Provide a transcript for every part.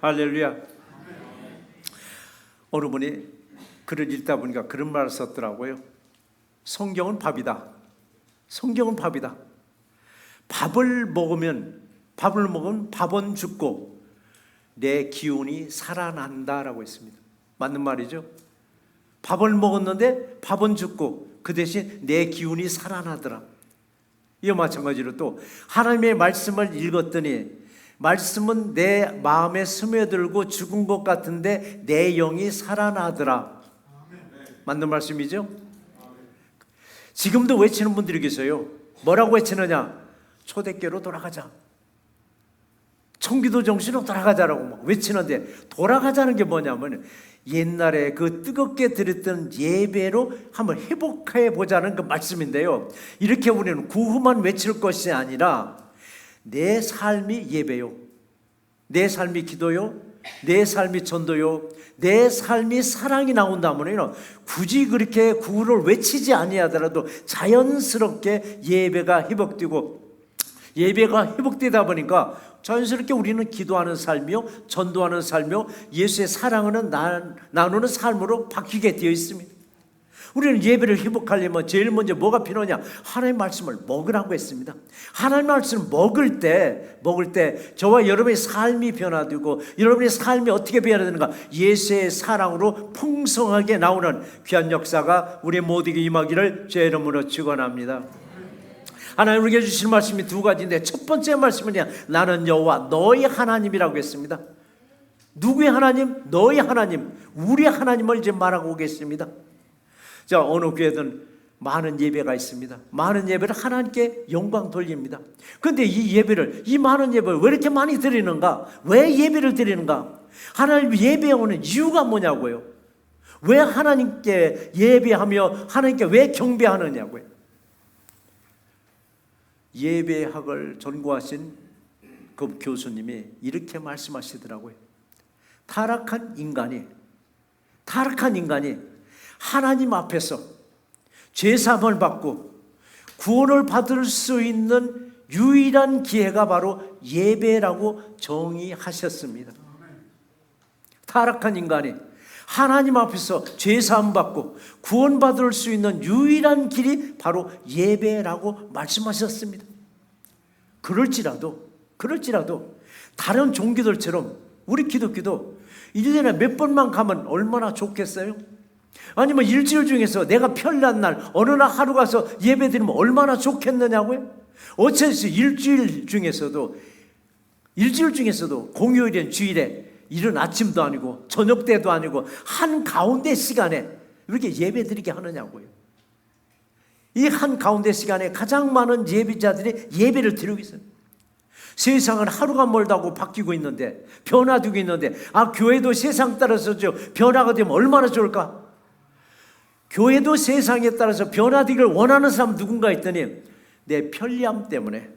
할렐루야. 어느 분이 글을 읽다 보니까 그런 말을 썼더라고요. 성경은 밥이다. 성경은 밥이다. 밥을 먹으면 밥은 죽고 내 기운이 살아난다라고 했습니다. 맞는 말이죠. 밥을 먹었는데 밥은 죽고 그 대신 내 기운이 살아나더라. 이와 마찬가지로 또 하나님의 말씀을 읽었더니 말씀은 내 마음에 스며들고 죽은 것 같은데 내 영이 살아나더라. 맞는 말씀이죠? 지금도 외치는 분들이 계세요. 뭐라고 외치느냐? 초대교로 돌아가자. 청기도 정신으로 돌아가자라고 막 외치는데, 돌아가자는 게 뭐냐면 옛날에 그 뜨겁게 드렸던 예배로 한번 회복해 보자는 그 말씀인데요. 이렇게 우리는 구호만 외칠 것이 아니라 내 삶이 예배요, 내 삶이 기도요, 내 삶이 전도요, 내 삶이 사랑이 나온다면요, 굳이 그렇게 구호를 외치지 아니하더라도 자연스럽게 예배가 회복되고, 예배가 회복되다 보니까 자연스럽게 우리는 기도하는 삶이요, 전도하는 삶이요, 예수의 사랑을 나누는 삶으로 바뀌게 되어 있습니다. 우리는 예배를 회복하려면 제일 먼저 뭐가 필요하냐? 하나님의 말씀을 먹으라고 했습니다. 하나님의 말씀을 먹을 때 저와 여러분의 삶이 변화되고, 여러분의 삶이 어떻게 변화되는가? 예수의 사랑으로 풍성하게 나오는 귀한 역사가 우리 모두에게 임하기를 주의 이름으로 축원합니다. 하나님 우리에게 주신 말씀이 두 가지인데, 첫 번째 말씀은 나는 여호와 너희 하나님이라고 했습니다. 누구의 하나님? 너희 하나님, 우리 하나님을 이제 말하고 오겠습니다. 자, 어느 교회든 많은 예배가 있습니다. 많은 예배를 하나님께 영광 돌립니다. 그런데 이 많은 예배를 왜 이렇게 많이 드리는가? 왜 예배를 드리는가? 하나님 예배하는 이유가 뭐냐고요? 왜 하나님께 예배하며 하나님께 왜 경배하느냐고요? 예배학을 전공하신 그 교수님이 이렇게 말씀하시더라고요. 타락한 인간이 하나님 앞에서 죄사함을 받고 구원을 받을 수 있는 유일한 기회가 바로 예배라고 정의하셨습니다. 타락한 인간이 하나님 앞에서 죄사함 받고 구원받을 수 있는 유일한 길이 바로 예배라고 말씀하셨습니다. 그럴지라도 다른 종교들처럼 우리 기독교도 1년에 몇 번만 가면 얼마나 좋겠어요? 아니면 일주일 중에서 내가 편리한 날 어느 날 하루 가서 예배 드리면 얼마나 좋겠느냐고요? 어째서 일주일 중에서도 공휴일인 주일에 이른 아침도 아니고 저녁 때도 아니고 한가운데 시간에 이렇게 예배 드리게 하느냐고요. 이 한가운데 시간에 가장 많은 예배자들이 예배를 드리고 있어요. 세상은 하루가 멀다고 바뀌고 있는데, 변화되고 있는데, 교회도 세상 따라서 변화가 되면 얼마나 좋을까? 교회도 세상에 따라서 변화되기를 원하는 사람 누군가 있더니 내 편리함 때문에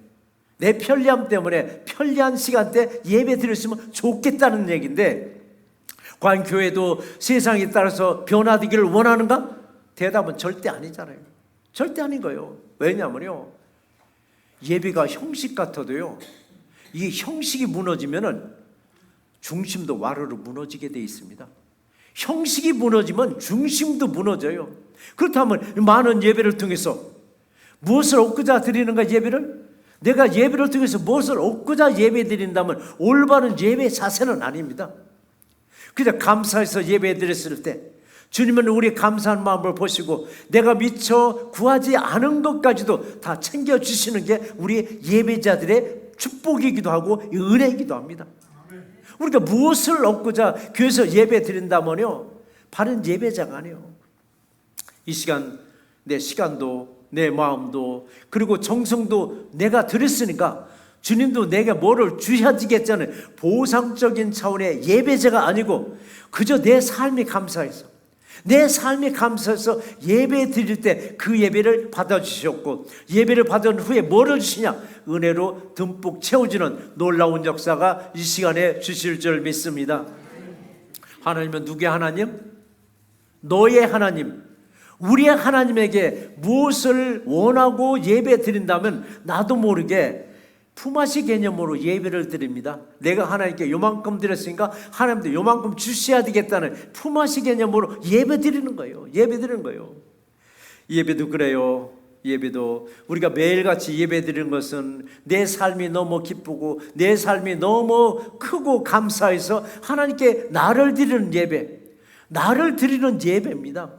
편리한 시간대 예배 드렸으면 좋겠다는 얘기인데, 과연 교회도 세상에 따라서 변화되기를 원하는가? 대답은 절대 아니잖아요. 절대 아닌 거예요. 왜냐하면요, 예배가 형식 같아도요, 이 형식이 무너지면은 중심도 와르르 무너지게 돼 있습니다. 형식이 무너지면 중심도 무너져요. 그렇다면 많은 예배를 통해서 무엇을 얻고자 드리는가? 예배를? 내가 예배를 통해서 무엇을 얻고자 예배 드린다면 올바른 예배 자세는 아닙니다. 그냥 감사해서 예배 드렸을 때 주님은 우리 감사한 마음을 보시고 내가 미처 구하지 않은 것까지도 다 챙겨주시는 게 우리 예배자들의 축복이기도 하고 은혜이기도 합니다. 우리가 무엇을 얻고자 교회에서 예배 드린다면요, 바른 예배자가 아니에요. 이 시간 내 시간도 내 마음도 그리고 정성도 내가 드렸으니까 주님도 내게 뭐를 주셔지겠잖아요. 보상적인 차원의 예배자가 아니고 그저 내 삶이 감사해서 예배 드릴 때 그 예배를 받아주셨고, 예배를 받은 후에 뭐를 주시냐? 은혜로 듬뿍 채워주는 놀라운 역사가 이 시간에 주실 줄 믿습니다. 하나님은 누구의 하나님? 너의 하나님, 우리의 하나님에게 무엇을 원하고 예배 드린다면 나도 모르게 품앗이 개념으로 예배를 드립니다. 내가 하나님께 요만큼 드렸으니까 하나님도 요만큼 주셔야 되겠다는 품앗이 개념으로 예배 드리는 거예요. 예배 드리는 거예요. 예배도 그래요. 예배도 우리가 매일같이 예배 드리는 것은 내 삶이 너무 기쁘고 내 삶이 너무 크고 감사해서 하나님께 나를 드리는 예배, 나를 드리는 예배입니다.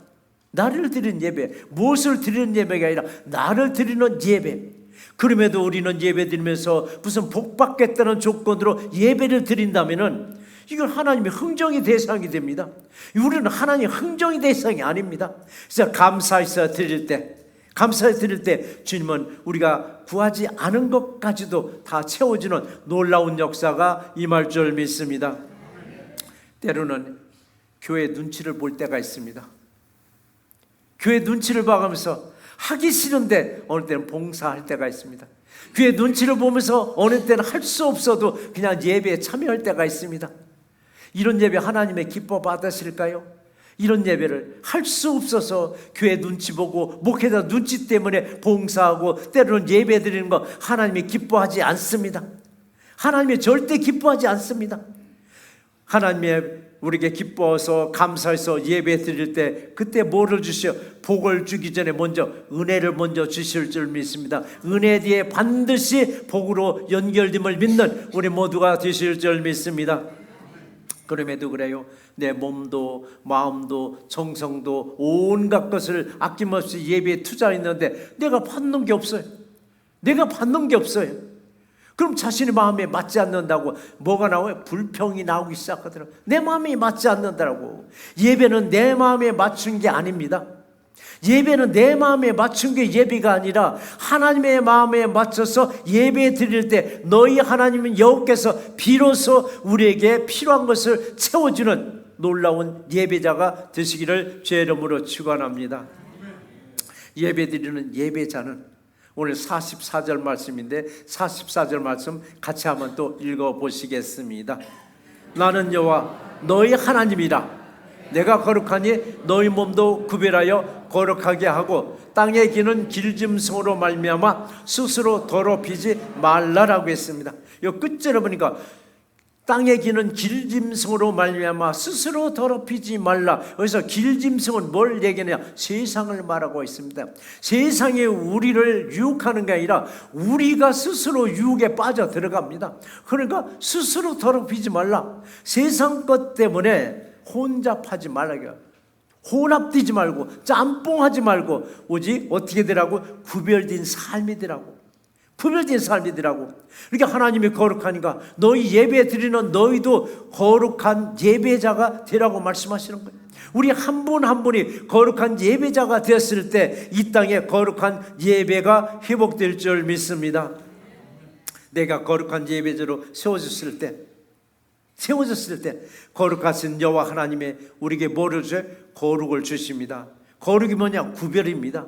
나를 드리는 예배, 무엇을 드리는 예배가 아니라 나를 드리는 예배. 그럼에도 우리는 예배 드리면서 무슨 복 받겠다는 조건으로 예배를 드린다면은 이건 하나님의 흥정의 대상이 됩니다. 우리는 하나님의 흥정의 대상이 아닙니다. 그래서 감사해서 드릴 때, 감사해 드릴 때 주님은 우리가 구하지 않은 것까지도 다 채워주는 놀라운 역사가 임할 줄 믿습니다. 때로는 교회 눈치를 볼 때가 있습니다. 교회 눈치를 봐가면서 하기 싫은데 어느 때는 봉사할 때가 있습니다. 교회 눈치를 보면서 어느 때는 할 수 없어도 그냥 예배에 참여할 때가 있습니다. 이런 예배 하나님의 기뻐 받으실까요? 이런 예배를 할 수 없어서 교회 눈치 보고 목회자 눈치 때문에 봉사하고 때로는 예배 드리는 거 하나님이 기뻐하지 않습니다. 하나님이 절대 기뻐하지 않습니다. 하나님의 우리에게 기뻐서 감사해서 예배 드릴 때 그때 뭐를 주시오? 복을 주기 전에 먼저 은혜를 먼저 주실 줄 믿습니다. 은혜 뒤에 반드시 복으로 연결됨을 믿는 우리 모두가 되실 줄 믿습니다. 그럼에도 그래요. 내 몸도 마음도 정성도 온갖 것을 아낌없이 예배에 투자했는데 내가 받는 게 없어요. 내가 받는 게 없어요. 그럼 자신의 마음에 맞지 않는다고 뭐가 나와요? 불평이 나오기 시작하더라고요. 내 마음이 맞지 않는다고. 예배는 내 마음에 맞춘 게 아닙니다. 예배는 내 마음에 맞춘 게 예배가 아니라 하나님의 마음에 맞춰서 예배 드릴 때 너희 하나님은 여호와께서 비로소 우리에게 필요한 것을 채워주는 놀라운 예배자가 되시기를 주의 이름으로 축원합니다. 예배 드리는 예배자는 오늘 44절 말씀인데 44절 말씀 같이 한번 또 읽어보시겠습니다. 나는 여호와 너희 하나님이라. 내가 거룩하니 너희 몸도 구별하여 거룩하게 하고 땅에 기는 길짐승으로 말미암아 스스로 더럽히지 말라라고 했습니다. 이 끝절에 보니까 땅에 기는 길짐승으로 말미암아 스스로 더럽히지 말라. 여기서 길짐승은 뭘 얘기하냐? 세상을 말하고 있습니다. 세상에 우리를 유혹하는 게 아니라 우리가 스스로 유혹에 빠져 들어갑니다. 그러니까 스스로 더럽히지 말라. 세상 것 때문에 혼잡하지 말라고요. 혼합되지 말고 짬뽕하지 말고 오직 어떻게 되라고? 구별된 삶이 되라고. 구별된 삶이 되라고. 그러니까 하나님이 거룩하니까 너희 예배 드리는 너희도 거룩한 예배자가 되라고 말씀하시는 거예요. 우리 한 분 한 분이 거룩한 예배자가 되었을 때 이 땅에 거룩한 예배가 회복될 줄 믿습니다. 내가 거룩한 예배자로 세워졌을 때 거룩하신 여호와 하나님의 우리에게 뭐를 줘요? 거룩을 주십니다. 거룩이 뭐냐? 구별입니다.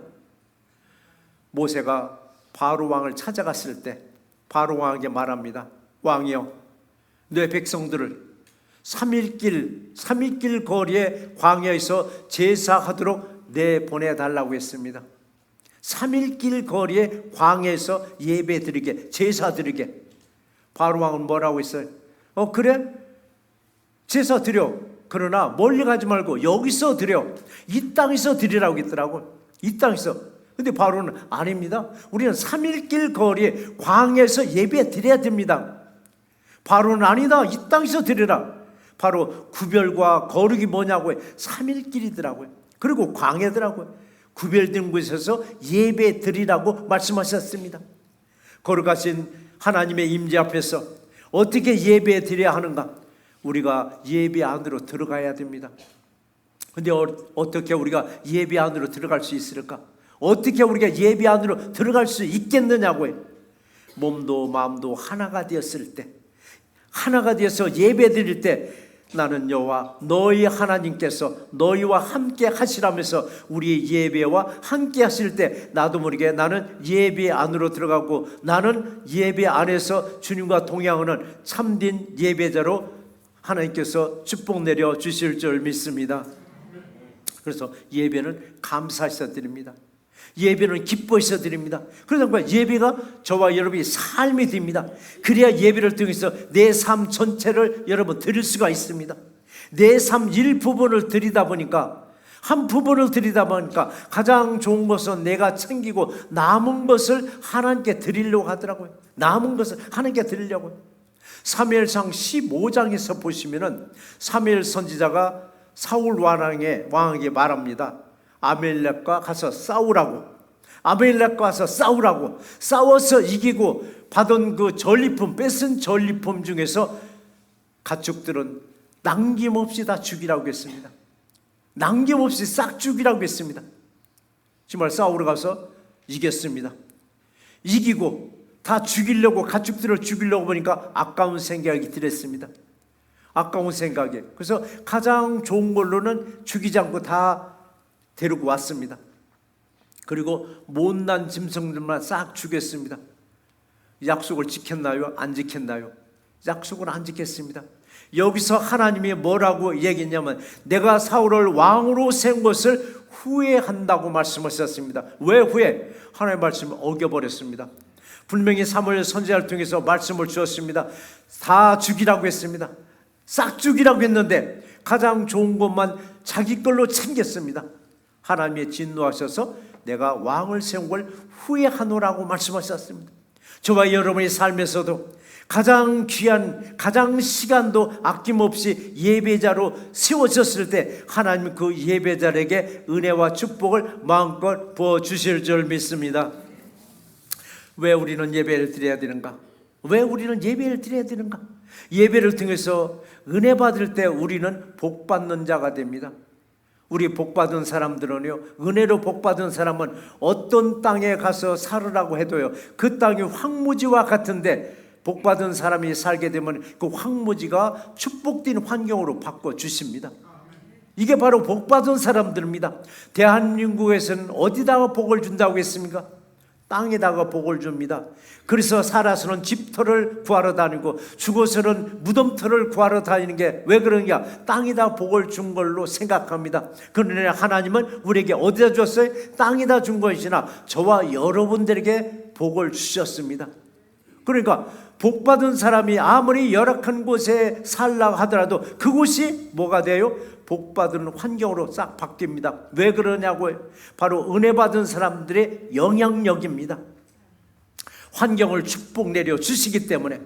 모세가 바로 왕을 찾아갔을 때 바로 왕에게 말합니다. 왕이여, 내 백성들을 3일 거리에 광야에서 제사하도록 내보내달라고 했습니다. 3일 거리에 광야에서 예배 드리게, 제사 드리게. 바로 왕은 뭐라고 했어요? 그래? 제사 드려. 그러나 멀리 가지 말고 여기서 드려. 이 땅에서 드리라고 했더라고. 이 땅에서. 근데 바로는 아닙니다. 우리는 3일 거리에 광야에서 예배 드려야 됩니다. 바로는 아니다. 이 땅에서 드리라. 바로 구별과 거룩이 뭐냐고 해. 3일이더라고요. 그리고 광야더라고요. 구별된 곳에서 예배 드리라고 말씀하셨습니다. 거룩하신 하나님의 임재 앞에서 어떻게 예배 드려야 하는가? 우리가 예배 안으로 들어가야 됩니다. 근데 어떻게 우리가 예배 안으로 들어갈 수 있을까? 어떻게 우리가 예배 안으로 들어갈 수 있겠느냐고요. 몸도 마음도 하나가 되었을 때, 하나가 되어서 예배 드릴 때 나는 여호와 너희 하나님께서 너희와 함께 하시라면서 우리 예배와 함께 하실 때 나도 모르게 나는 예배 안으로 들어가고 나는 예배 안에서 주님과 동행하는 참된 예배자로 하나님께서 축복 내려 주실 줄 믿습니다. 그래서 예배는 감사해서 드립니다. 예배는 기뻐해서 드립니다. 그러니까 예배가 저와 여러분의 삶이 됩니다. 그래야 예배를 통해서 내 삶 전체를 여러분 드릴 수가 있습니다. 내 삶 일부분을 드리다 보니까, 한 부분을 드리다 보니까 가장 좋은 것은 내가 챙기고 남은 것을 하나님께 드리려고 하더라고요. 남은 것을 하나님께 드리려고요. 사무엘상 15장에서 보시면은 사무엘 선지자가 사울 왕에게 말합니다. 아말렉과 가서 싸우라고. 아말렉과 가서 싸우라고. 싸워서 이기고 받은 그 전리품, 뺏은 전리품 중에서 가축들은 남김없이 다 죽이라고 했습니다. 남김없이 싹 죽이라고 했습니다. 정말 싸우러 가서 이겼습니다. 이기고 다 죽이려고, 가축들을 죽이려고 보니까 아까운 생각이 들었습니다. 아까운 생각에. 그래서 가장 좋은 걸로는 죽이지 않고 다 데리고 왔습니다. 그리고 못난 짐승들만 싹 죽였습니다. 약속을 지켰나요? 안 지켰나요? 약속을 안 지켰습니다. 여기서 하나님이 뭐라고 얘기했냐면, 내가 사울을 왕으로 세운 것을 후회한다고 말씀하셨습니다. 왜 후회? 하나님의 말씀을 어겨버렸습니다. 분명히 사무엘 선지자를 통해서 말씀을 주었습니다. 다 죽이라고 했습니다. 싹 죽이라고 했는데 가장 좋은 것만 자기 걸로 챙겼습니다. 하나님이 진노하셔서 내가 왕을 세운 걸 후회하노라고 말씀하셨습니다. 저와 여러분의 삶에서도 가장 귀한, 가장 시간도 아낌없이 예배자로 세워졌을 때 하나님 그 예배자에게 은혜와 축복을 마음껏 부어주실 줄 믿습니다. 왜 우리는 예배를 드려야 되는가? 왜 우리는 예배를 드려야 되는가? 예배를 통해서 은혜 받을 때 우리는 복 받는 자가 됩니다. 우리 복 받은 사람들은요, 은혜로 복 받은 사람은 어떤 땅에 가서 살으라고 해도요, 그 땅이 황무지와 같은데 복 받은 사람이 살게 되면 그 황무지가 축복된 환경으로 바꿔주십니다. 이게 바로 복 받은 사람들입니다. 대한민국에서는 어디다가 복을 준다고 했습니까? 땅에다가 복을 줍니다. 그래서 살아서는 집터를 구하러 다니고 죽어서는 무덤터를 구하러 다니는 게 왜 그러냐? 땅에다 복을 준 걸로 생각합니다. 그러나 하나님은 우리에게 어디다 줬어요? 땅에다 준 것이나 저와 여러분들에게 복을 주셨습니다. 그러니까 복 받은 사람이 아무리 열악한 곳에 살라고 하더라도 그곳이 뭐가 돼요? 복 받은 환경으로 싹 바뀝니다. 왜 그러냐고요? 바로 은혜 받은 사람들의 영향력입니다. 환경을 축복 내려 주시기 때문에.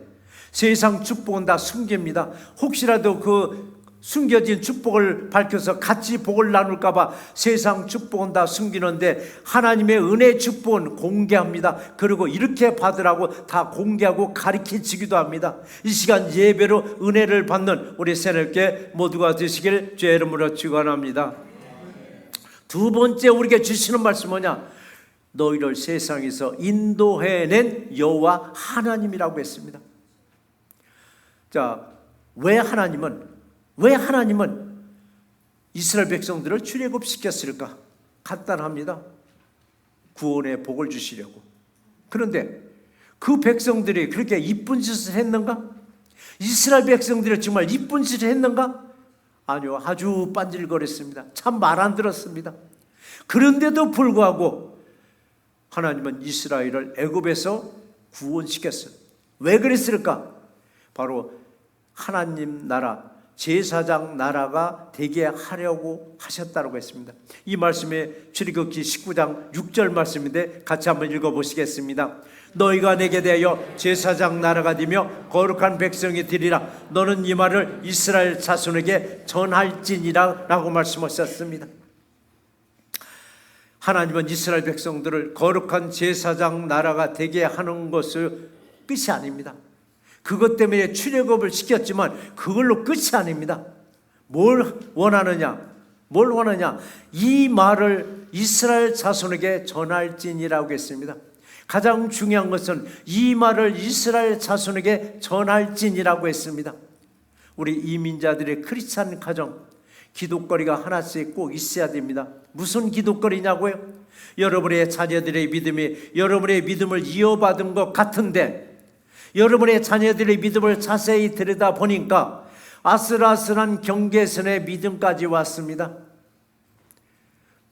세상 축복은 다 숨깁니다. 혹시라도 그 숨겨진 축복을 밝혀서 같이 복을 나눌까 봐 세상 축복은 다 숨기는데 하나님의 은혜 축복은 공개합니다. 그리고 이렇게 받으라고 다 공개하고 가르쳐주기도 합니다. 이 시간 예배로 은혜를 받는 우리 새롭게 모두가 되시길 주의 이름으로 축원합니다. 두 번째 우리에게 주시는 말씀 뭐냐? 너희를 세상에서 인도해낸 여호와 하나님이라고 했습니다. 자, 왜 하나님은 이스라엘 백성들을 출애굽시켰을까? 간단합니다. 구원의 복을 주시려고. 그런데 그 백성들이 그렇게 이쁜 짓을 했는가? 이스라엘 백성들이 정말 이쁜 짓을 했는가? 아니요, 아주 빤질거렸습니다. 참 말 안 들었습니다. 그런데도 불구하고 하나님은 이스라엘을 애굽에서 구원시켰어요. 왜 그랬을까? 바로 하나님 나라, 제사장 나라가 되게 하려고 하셨다고 했습니다. 이 말씀이 출애굽기 19장 6절 말씀인데 같이 한번 읽어보시겠습니다. 너희가 내게 대하여 제사장 나라가 되며 거룩한 백성이 되리라. 너는 이 말을 이스라엘 자손에게 전할지니라 라고 말씀하셨습니다. 하나님은 이스라엘 백성들을 거룩한 제사장 나라가 되게 하는 것을 끝이 아닙니다. 그것 때문에 출애굽을 시켰지만 그걸로 끝이 아닙니다. 뭘 원하느냐? 이 말을 이스라엘 자손에게 전할지니라고 했습니다. 가장 중요한 것은 이 말을 이스라엘 자손에게 전할지니라고 했습니다. 우리 이민자들의 크리스찬 가정, 기독거리가 하나씩 꼭 있어야 됩니다. 무슨 기독거리냐고요? 여러분의 자녀들의 믿음이 여러분의 믿음을 이어받은 것 같은데 여러분의 자녀들의 믿음을 자세히 들여다보니까 아슬아슬한 경계선의 믿음까지 왔습니다.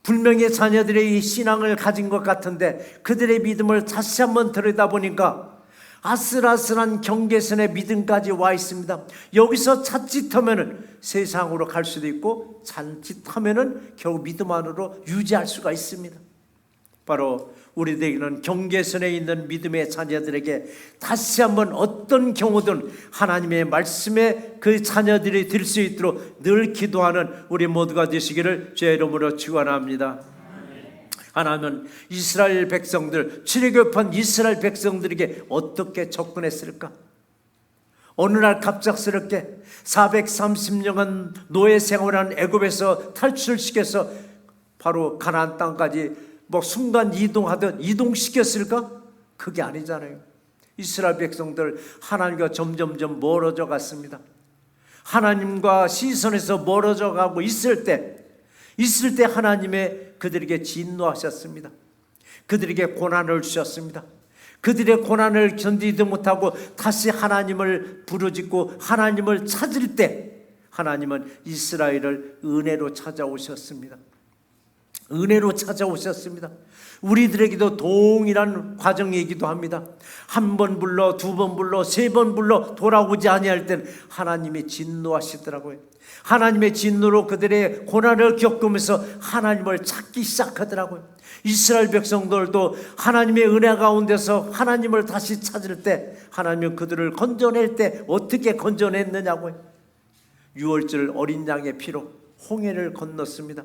분명히 자녀들의 이 신앙을 가진 것 같은데 그들의 믿음을 다시 한번 들여다보니까 아슬아슬한 경계선의 믿음까지 와 있습니다. 여기서 자칫하면 세상으로 갈 수도 있고 자칫하면 결국 믿음 안으로 유지할 수가 있습니다. 바로 우리들에게는 경계선에 있는 믿음의 자녀들에게 다시 한번 어떤 경우든 하나님의 말씀에 그 자녀들이 들 수 있도록 늘 기도하는 우리 모두가 되시기를 주의 이름으로 축원합니다. 하나님은 이스라엘 백성들, 출애굽한 이스라엘 백성들에게 어떻게 접근했을까? 어느 날 갑작스럽게 430년간 노예 생활한 애굽에서 탈출시켜서 바로 가나안 땅까지 순간 이동하듯 이동시켰을까? 그게 아니잖아요. 이스라엘 백성들 하나님과 점점점 멀어져 갔습니다. 하나님과 시선에서 멀어져 가고 있을 때 하나님의 그들에게 진노하셨습니다. 그들에게 고난을 주셨습니다. 그들의 고난을 견디지 못하고 다시 하나님을 부르짖고 하나님을 찾을 때 하나님은 이스라엘을 은혜로 찾아오셨습니다. 은혜로 찾아오셨습니다. 우리들에게도 동일한 과정이기도 합니다. 한 번 불러, 두 번 불러, 세 번 불러 돌아오지 아니할 땐 하나님이 진노하시더라고요. 하나님의 진노로 그들의 고난을 겪으면서 하나님을 찾기 시작하더라고요. 이스라엘 백성들도 하나님의 은혜 가운데서 하나님을 다시 찾을 때 하나님은 그들을 건져낼 때 어떻게 건져냈느냐고요. 유월절 어린 양의 피로 홍해를 건넜습니다.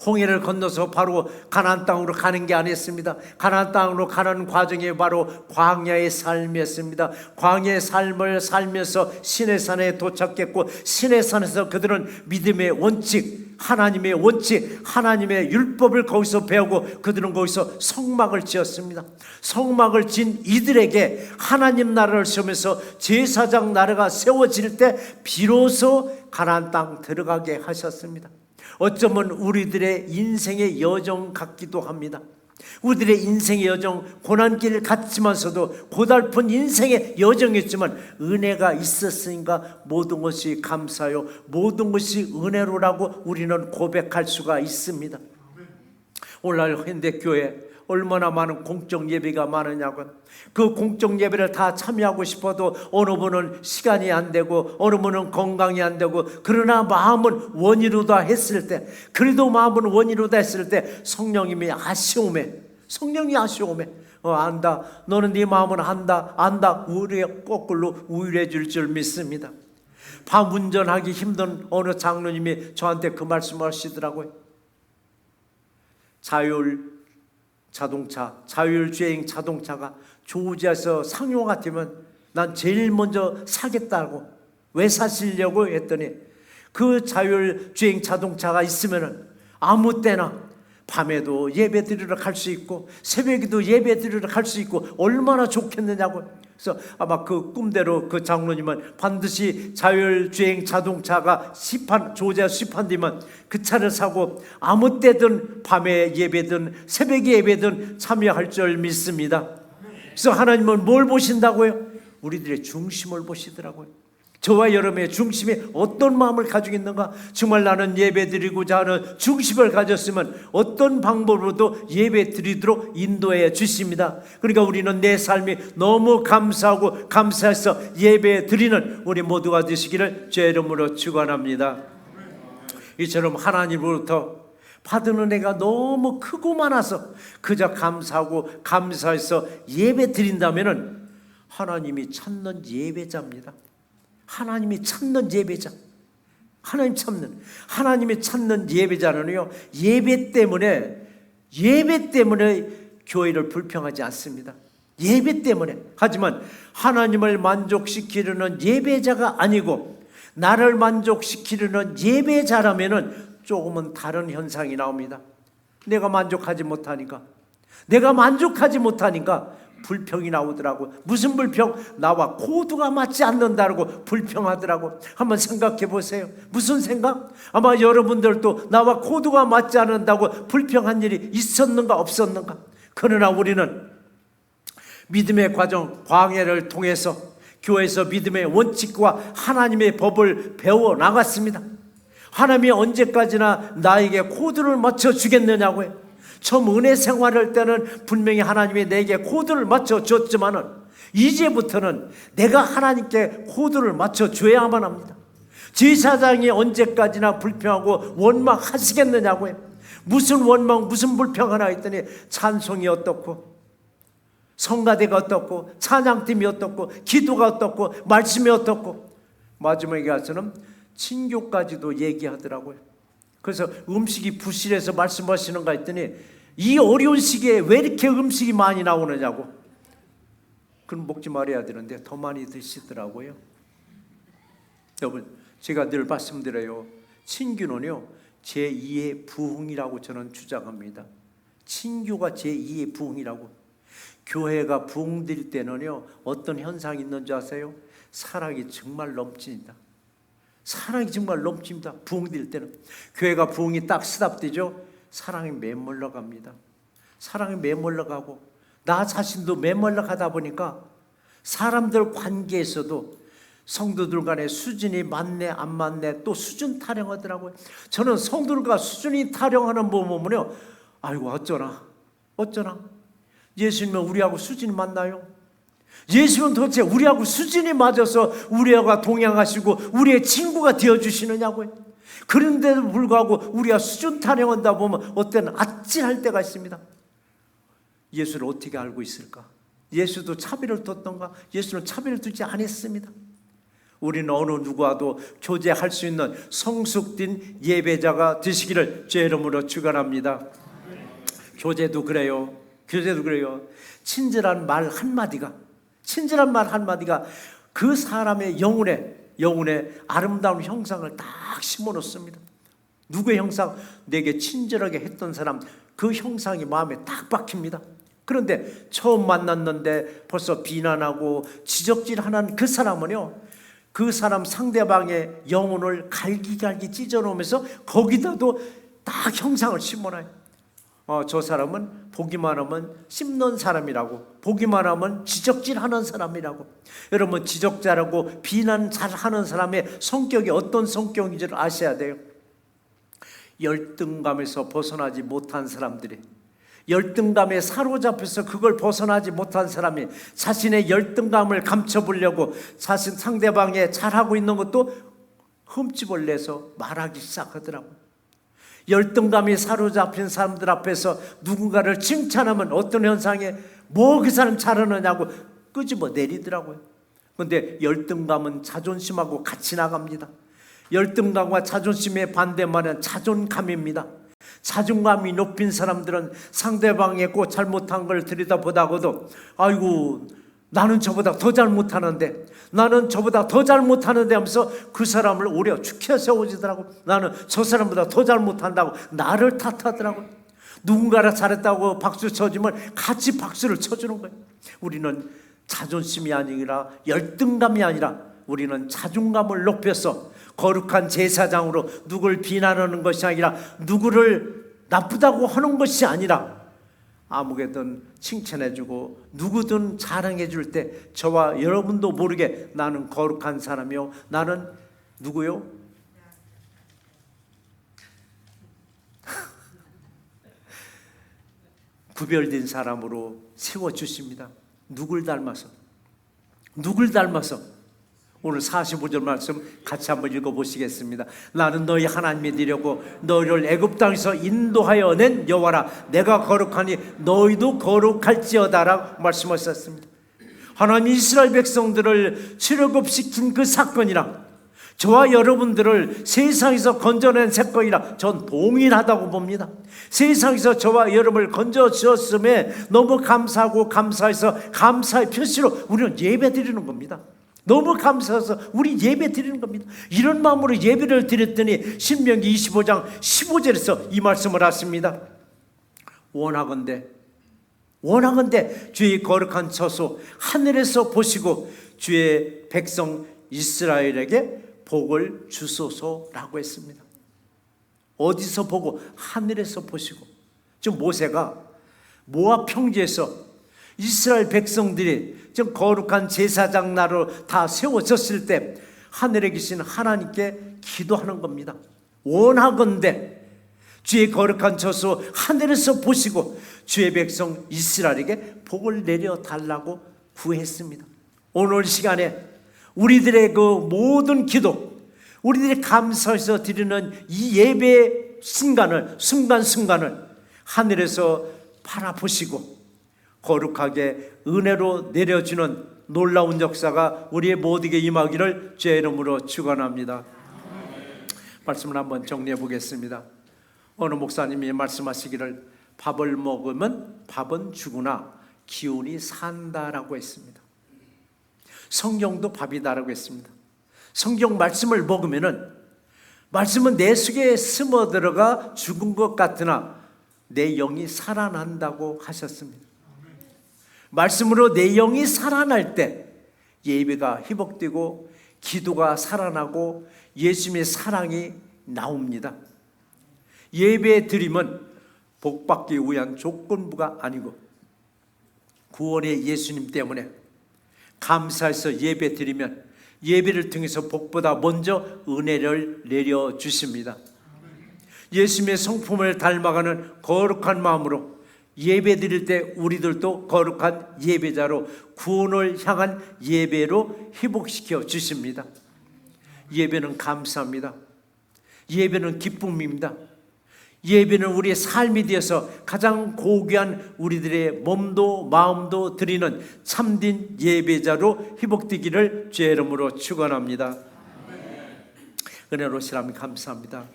홍해를 건너서 바로 가나안 땅으로 가는 게 아니었습니다. 가나안 땅으로 가는 과정이 바로 광야의 삶이었습니다. 광야의 삶을 살면서 시내산에 도착했고 시내산에서 그들은 믿음의 원칙, 하나님의 원칙, 하나님의 율법을 거기서 배우고 그들은 거기서 성막을 지었습니다. 성막을 진 이들에게 하나님 나라를 세우면서 제사장 나라가 세워질 때 비로소 가나안 땅 들어가게 하셨습니다. 어쩌면 우리들의 인생의 여정 같기도 합니다. 우리들의 인생의 여정, 고난길 같지만서도 고달픈 인생의 여정이었지만 은혜가 있었으니까 모든 것이 감사요, 모든 것이 은혜로라고 우리는 고백할 수가 있습니다. 오늘날 현대교회 얼마나 많은 공적 예배가 많으냐고. 그 공적 예배를 다 참여하고 싶어도 어느 분은 시간이 안 되고 어느 분은 건강이 안 되고, 그러나 마음은 원이로다 했을 때, 그래도 마음은 원이로다 했을 때 성령님이 아쉬움에 안다, 너는 네 마음은 안다 거꾸로 우울해질 줄 믿습니다. 밤 운전하기 힘든 어느 장로님이 저한테 그 말씀을 하시더라고요. 자율주행 자동차가 조지아에서 상용화 되면 난 제일 먼저 사겠다고. 왜 사시려고 했더니 그 자율주행 자동차가 있으면 아무 때나 밤에도 예배 드리러 갈 수 있고 새벽에도 예배 드리러 갈 수 있고 얼마나 좋겠느냐고. 그래서 아마 그 꿈대로 그 장로님은 반드시 자율주행 자동차가 조지아 시판되면 그 차를 사고 아무 때든 밤에 예배든 새벽에 예배든 참여할 줄 믿습니다. 그래서 하나님은 뭘 보신다고요? 우리들의 중심을 보시더라고요. 저와 여러분의 중심이 어떤 마음을 가지고 있는가? 정말 나는 예배 드리고자 하는 중심을 가졌으면 어떤 방법으로도 예배 드리도록 인도해 주십니다. 그러니까 우리는 내 삶이 너무 감사하고 감사해서 예배 드리는 우리 모두가 되시기를 주의 이름으로 축원합니다. 이처럼 하나님으로부터 받은 은혜가 너무 크고 많아서 그저 감사하고 감사해서 예배 드린다면은 하나님이 찾는 예배자입니다. 하나님이 찾는 예배자, 하나님이 찾는 예배자는요, 예배 때문에 교회를 불평하지 않습니다. 예배 때문에. 하지만 하나님을 만족시키려는 예배자가 아니고 나를 만족시키려는 예배자라면은 조금은 다른 현상이 나옵니다. 내가 만족하지 못하니까 불평이 나오더라고. 무슨 불평? 나와 코드가 맞지 않는다고 불평하더라고. 한번 생각해 보세요. 무슨 생각? 아마 여러분들도 나와 코드가 맞지 않는다고 불평한 일이 있었는가 없었는가? 그러나 우리는 믿음의 과정, 광야를 통해서 교회에서 믿음의 원칙과 하나님의 법을 배워 나갔습니다. 하나님이 언제까지나 나에게 코드를 맞춰 주겠느냐고요. 처음 은혜 생활할 때는 분명히 하나님이 내게 코드를 맞춰 줬지만은 이제부터는 내가 하나님께 코드를 맞춰 줘야만 합니다. 제사장이 언제까지나 불평하고 원망하시겠느냐고요. 무슨 원망, 무슨 불평 하나 했더니 찬송이 어떻고 성가대가 어떻고 찬양팀이 어떻고 기도가 어떻고 말씀이 어떻고 마지막에 가서는 친교까지도 얘기하더라고요. 그래서 음식이 부실해서 말씀하시는가 했더니 이 어려운 시기에 왜 이렇게 음식이 많이 나오느냐고. 그럼 먹지 말아야 되는데 더 많이 드시더라고요. 여러분, 제가 늘 말씀드려요. 친교는요 제2의 부흥이라고 저는 주장합니다. 친교가 제2의 부흥이라고. 교회가 부흥될 때는요 어떤 현상이 있는 줄 아세요? 사랑이 정말 넘칩니다. 사랑이 정말 넘칩니다. 부흥될 때는 교회가 부흥이 딱 스탑되죠. 사랑이 메멀러 갑니다. 사랑이 메멀러 가고 나 자신도 메멀러 가다 보니까 사람들 관계에서도 성도들 간의 수준이 맞네 안 맞네 또 수준 타령하더라고요. 저는 성도들과 수준이 타령하는 거 보면요 아이고 어쩌나 예수님은 우리하고 수준이 맞나요? 예수님은 도대체 우리하고 수준이 맞아서 우리하고 동행하시고 우리의 친구가 되어주시느냐고요. 그런데도 불구하고 우리가 수준 타령한다 보면 어때는 아찔할 때가 있습니다. 예수를 어떻게 알고 있을까? 예수도 차별을 뒀던가? 예수는 차별을 두지 않았습니다. 우리는 어느 누구와도 교제할 수 있는 성숙된 예배자가 되시기를 주의 이름으로 축원합니다. 교제도 그래요. 친절한 말 한마디가 그 사람의 영혼에 아름다운 형상을 딱 심어놓습니다. 누구의 형상? 내게 친절하게 했던 사람, 그 형상이 마음에 딱 박힙니다. 그런데 처음 만났는데 벌써 비난하고 지적질하는 그 사람은요, 그 사람 상대방의 영혼을 갈기갈기 찢어놓으면서 거기다도 딱 형상을 심어놔요. 저 사람은 보기만 하면 씹는 사람이라고, 보기만 하면 지적질하는 사람이라고. 여러분, 지적자라고 비난 잘하는 사람의 성격이 어떤 성격인지를 아셔야 돼요. 열등감에서 벗어나지 못한 사람들이, 열등감에 사로잡혀서 그걸 벗어나지 못한 사람이 자신의 열등감을 감춰보려고 자신 상대방의 잘하고 있는 것도 흠집을 내서 말하기 시작하더라고요. 열등감이 사로잡힌 사람들 앞에서 누군가를 칭찬하면 어떤 현상에 뭐 그 사람 잘하느냐고 끄집어 내리더라고요. 그런데 열등감은 자존심하고 같이 나갑니다. 열등감과 자존심의 반대말은 자존감입니다. 자존감이 높인 사람들은 상대방의 꼭 잘못한 걸 들여다보다가도 아이고 나는 저보다 더 잘못하는데, 나는 저보다 더 잘못하는데 하면서 그 사람을 오히려 축혀 세워지더라고. 나는 저 사람보다 더 잘못한다고 나를 탓하더라고. 누군가를 잘했다고 박수 쳐주면 같이 박수를 쳐주는 거예요. 우리는 자존심이 아니라 열등감이 아니라 우리는 자존감을 높여서 거룩한 제사장으로 누구를 비난하는 것이 아니라 누구를 나쁘다고 하는 것이 아니라 아무개든 칭찬해주고 누구든 자랑해줄 때 저와 여러분도 모르게 나는 거룩한 사람이요, 나는 누구요? 구별된 사람으로 세워주십니다. 누굴 닮아서? 오늘 45절 말씀 같이 한번 읽어보시겠습니다. 나는 너희 하나님이 되려고 너희를 애굽 땅에서 인도하여 낸 여호와라. 내가 거룩하니 너희도 거룩할지어다라고 말씀하셨습니다. 하나님 이스라엘 백성들을 출애굽시킨 그 사건이랑 저와 여러분들을 세상에서 건져낸 사건이라 전 동일하다고 봅니다. 세상에서 저와 여러분을 건져주었음에 너무 감사하고 감사해서 감사의 표시로 우리는 예배 드리는 겁니다. 너무 감사해서 우리 예배 드리는 겁니다. 이런 마음으로 예배를 드렸더니 신명기 25장 15절에서 이 말씀을 하십니다. 원하건대 주의 거룩한 처소 하늘에서 보시고 주의 백성 이스라엘에게 복을 주소서라고 했습니다. 어디서 보고? 하늘에서 보시고. 지금 모세가 모압 평지에서 이스라엘 백성들이 지금 거룩한 제사장 나라로 다 세워졌을 때 하늘에 계신 하나님께 기도하는 겁니다. 원하건대 주의 거룩한 저수 하늘에서 보시고 주의 백성 이스라엘에게 복을 내려 달라고 구했습니다. 오늘 시간에 우리들의 그 모든 기도, 우리들이 감사해서 드리는 이 예배의 순간순간을 하늘에서 바라보시고 거룩하게 은혜로 내려주는 놀라운 역사가 우리의 모두에게 임하기를 주의 이름으로 축원합니다. 말씀을 한번 정리해 보겠습니다. 어느 목사님이 말씀하시기를 밥을 먹으면 밥은 죽으나 기운이 산다라고 했습니다. 성경도 밥이다라고 했습니다. 성경 말씀을 먹으면은 말씀은 내 속에 스며 들어가 죽은 것 같으나 내 영이 살아난다고 하셨습니다. 말씀으로 내 영이 살아날 때 예배가 회복되고 기도가 살아나고 예수님의 사랑이 나옵니다. 예배 드림은 복받기 위한 조건부가 아니고 구원의 예수님 때문에 감사해서 예배 드리면 예배를 통해서 복보다 먼저 은혜를 내려주십니다. 예수님의 성품을 닮아가는 거룩한 마음으로 예배 드릴 때 우리들도 거룩한 예배자로 구원을 향한 예배로 회복시켜 주십니다. 예배는 감사합니다. 예배는 기쁨입니다. 예배는 우리의 삶이 되어서 가장 고귀한 우리들의 몸도 마음도 드리는 참된 예배자로 회복되기를 주의 이름으로 축원합니다. 은혜로우신 하나님 감사합니다.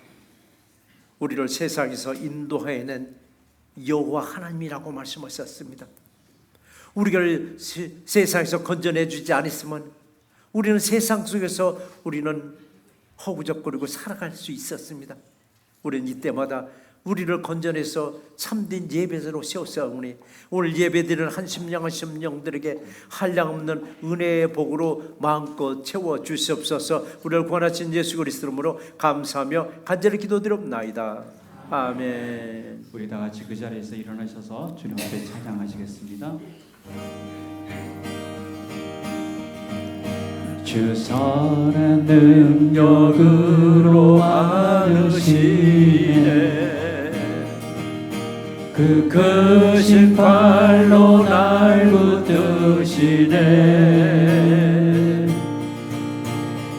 우리를 세상에서 인도해낸 여호와 하나님이라고 말씀하셨습니다. 우리를 세상에서 건져내 주지 않았으면 우리는 세상 속에서 우리는 허구적거리고 살아갈 수 있었습니다. 우리는 이때마다 우리를 건져내서 참된 예배자로 세웠사오니 오늘 예배드리는 한 심령들에게 한량없는 은혜의 복으로 마음껏 채워주시옵소서. 우리를 구원하신 예수 그리스도 이름으로 감사하며 간절히 기도드립나이다. 아멘. 우리 다 같이 그 자리에서 일어나셔서 주님 앞에 찬양하시겠습니다. 주 선한 능력으로 안으시네 그 크신 팔로 날 붙드시네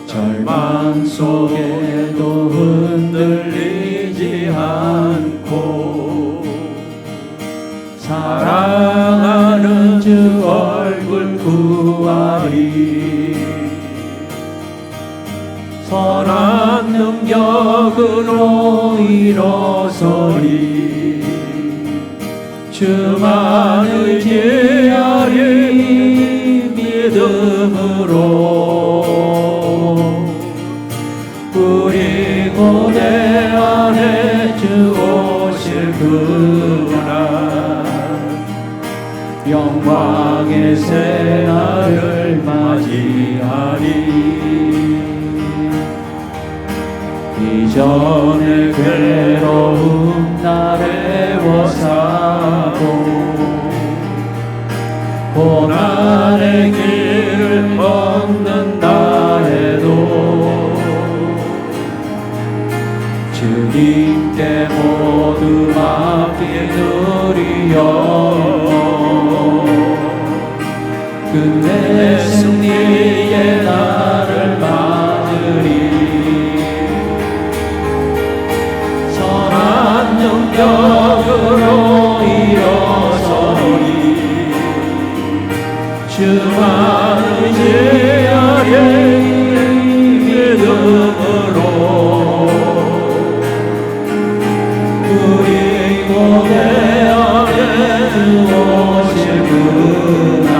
절망 속에도 흔들리지 않고 사랑하는 주 얼굴 구하리 선한 능력으로 일어서리 주만 의지하리 믿음으로 우리 고대 안에 주 오실 그날 영광의 새날을 맞이하리 이전의 괴로움 나래워 사고 고난의 길을 걷는다 해도 주님께 모두 맡기느리여 끝내 승리의 날을 맞으리 선한 능력으로 일어서리 주만 의지하리 믿음으로 우리 고대 안에 오실 그날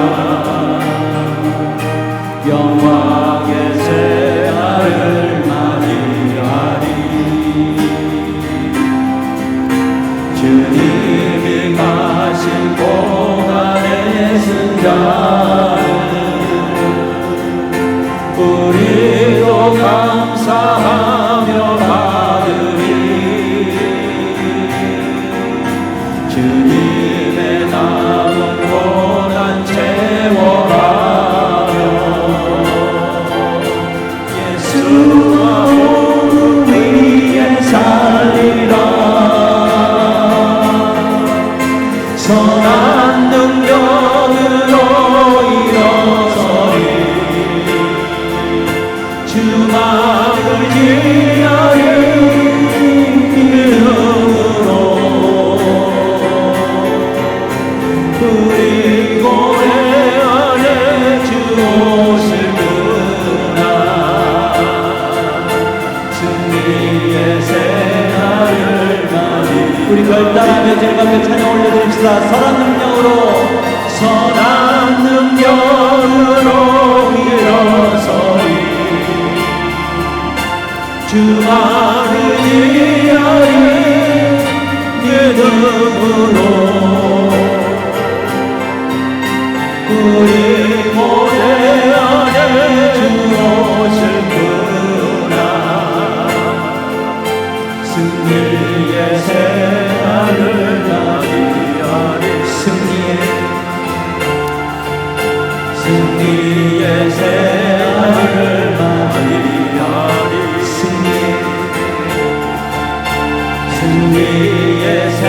우리 별따라하며 주님 앞에 찬양 올려드립시다. 선한 능력으로 일어서리 주만을 위하여 믿음으로 우리 모래 안에 주 오실구나. 승리의 새하늘 나비하리 승리의 새하늘 나비하리 승리의 새